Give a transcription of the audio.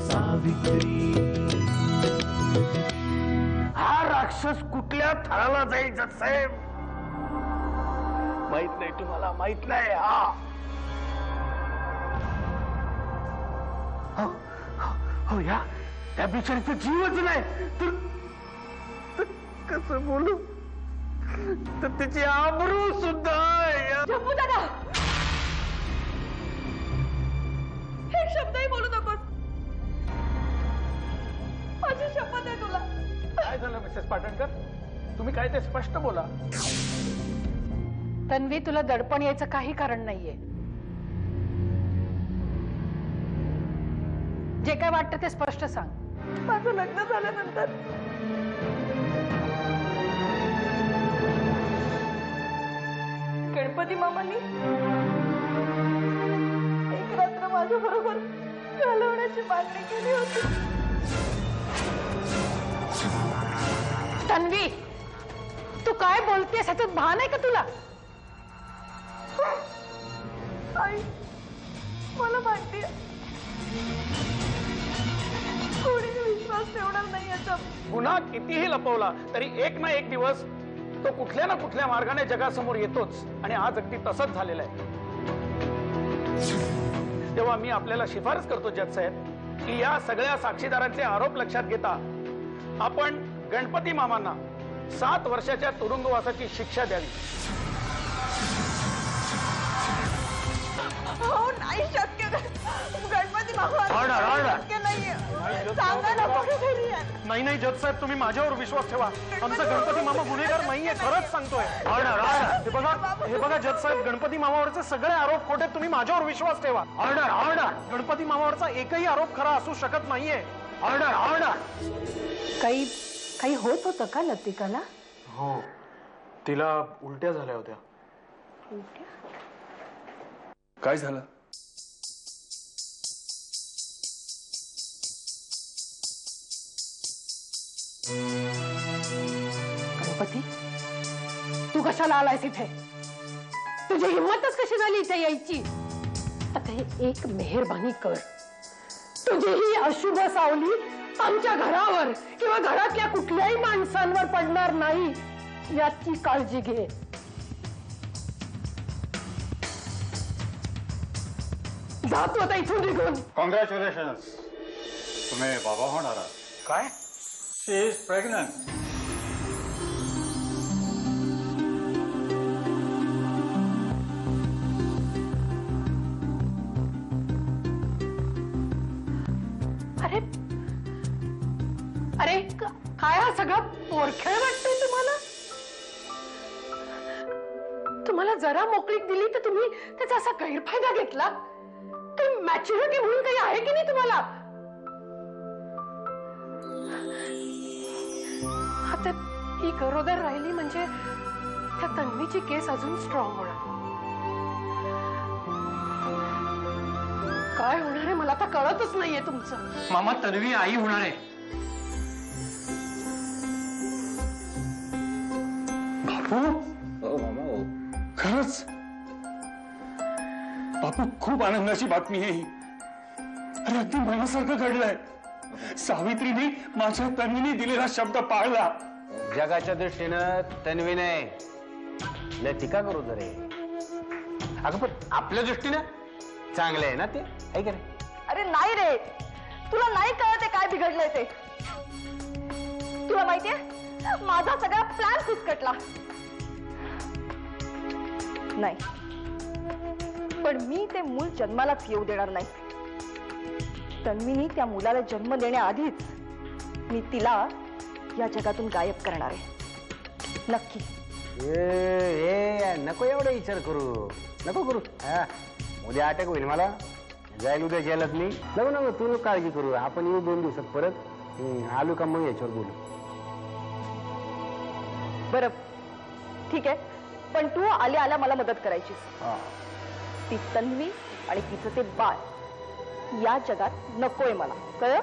सावित्री। हा राक्षस कुठल्या थराला जाईल जजसाहेब माहित नाही तुम्हाला, माहित नाही। हो या बिचारीचा जीवच नाही तर कसं बोलू, तर तिची आबरू सुद्धा। झप्पू दादा, एक शब्दही बोलू नकोस, माझी शपथ आहे तुला। काय झालं मिसेस पाटणकर, तुम्ही काय ते स्पष्ट बोला। तन्वी, तुला दडपण यायचं काही कारण नाहीये। जे काय वाटतं ते स्पष्ट सांग। माझं लग्न झाल्यानंतर गणपती मामांनी एक रात्र माझ्या बरोबर घालवण्याची मागणी केली होती। तन्वी, तू काय बोलतेस ह्याच्यात भान आहे का तुला? आई, मला माहिती कोणीही विश्वास ठेवणार नाही याच्यात। गुन्हा कितीही लपवला तरी एक ना एक दिवस तो कुठल्या ना कुठल्या मार्गाने जगासमोर येतोच, आणि आज अगदी तसंच झालेलं आहे। तेव्हा मी आपल्याला शिफारस करतो जज साहेब की या सगळ्या साक्षीदारांचे आरोप लक्षात घेता आपण गणपती मामांना 7 वर्षाच्या तुरुंगवासाची शिक्षा द्यावी। हो नाही शक्य, गणपती मामा शक्य नाहीये, सांगा ना कोणीतरी। नाही नाही जज साहेब, तुम्ही माझ्यावर विश्वास ठेवा, आमचा गणपती मामा गुन्हेगार नाहीये, खरंच सांगतोय। हे बघा जज साहेब, गणपती मामावरचे सगळे आरोप खोटे, तुम्ही माझ्यावर विश्वास ठेवा। ऑर्डर। गणपती मामावरचा एकही आरोप खरा असू शकत नाहीये। ऑर्डर। काही होत होतं का लतिकाला? हो, तिला उलट्या झाल्या होत्या। काय झालं? गणपती, तू कशाला आलायस इथे? तुझी हिंमतच कशी झाली इथे यायची? आता हे एक मेहरबानी कर, तुझी ही अशुभ सावली आमच्या घरावर किंवा घरातल्या कुठल्याही माणसांवर पडणार नाही याची काळजी घे। जातो आता इथून निघून। कॉंग्रॅच्युलेशन्स, तुम्ही बाबा होणार आहात। काय? शी इज प्रेग्नंट। अरे अरे काय हा सगळा पोरखेळ वाटतोय तुम्हाला? तुम्हाला जरा मोकळीक दिली तर तुम्ही त्याचा असा गैरफायदा घेतला? काही मॅच्युरिटी म्हणून काही आहे की नाही तुम्हाला? आता ही गरोदर राहिली म्हणजे त्या तन्वीची केस अजून स्ट्रॉंग होणार। काय होणार आहे मला आता कळतच नाहीये तुमचं। मामा, तन्वी आई होणार आहे। बापू, खरंच बापू, खूप आनंदाची बातमी आहे ही। अरे अगदी मनासारखं घडलंय। सावित्रीने माझ्या तन्वीने दिलेला शब्द पाळला। जगाच्या दृष्टीनं तन्वीने लतिका करू दरे, अगं पण आपल्या दृष्टीनं चांगलं आहे ना ते, आहे का रे? अरे नाही रे, तुला नाही कळत आहे काय बिघडलंय ते। तुला माहितीये माझा सगळा प्लॅन फिसकटला। नाही, पण मी ते मूल जन्मालाच येऊ देणार नाही। तन्वीनी त्या मुलाला जन्म देण्याआधीच मी तिला या जगातून गायब करणार आहे, नक्की। नको एवढा विचार करू, नको करू। उद्या अटॅक होईल, मला जाईल उद्या जेलात मी। नको तू काळजी करू, आपण येऊ 2 दिवसात परत। आलू का मग याच्यावर बोलू। बरं ठीक आहे, पण तू आल्या आल्या मला मदत करायची। ती तन्वी आणि तिचं ते बाळ या जगात नकोय मला, कळलं?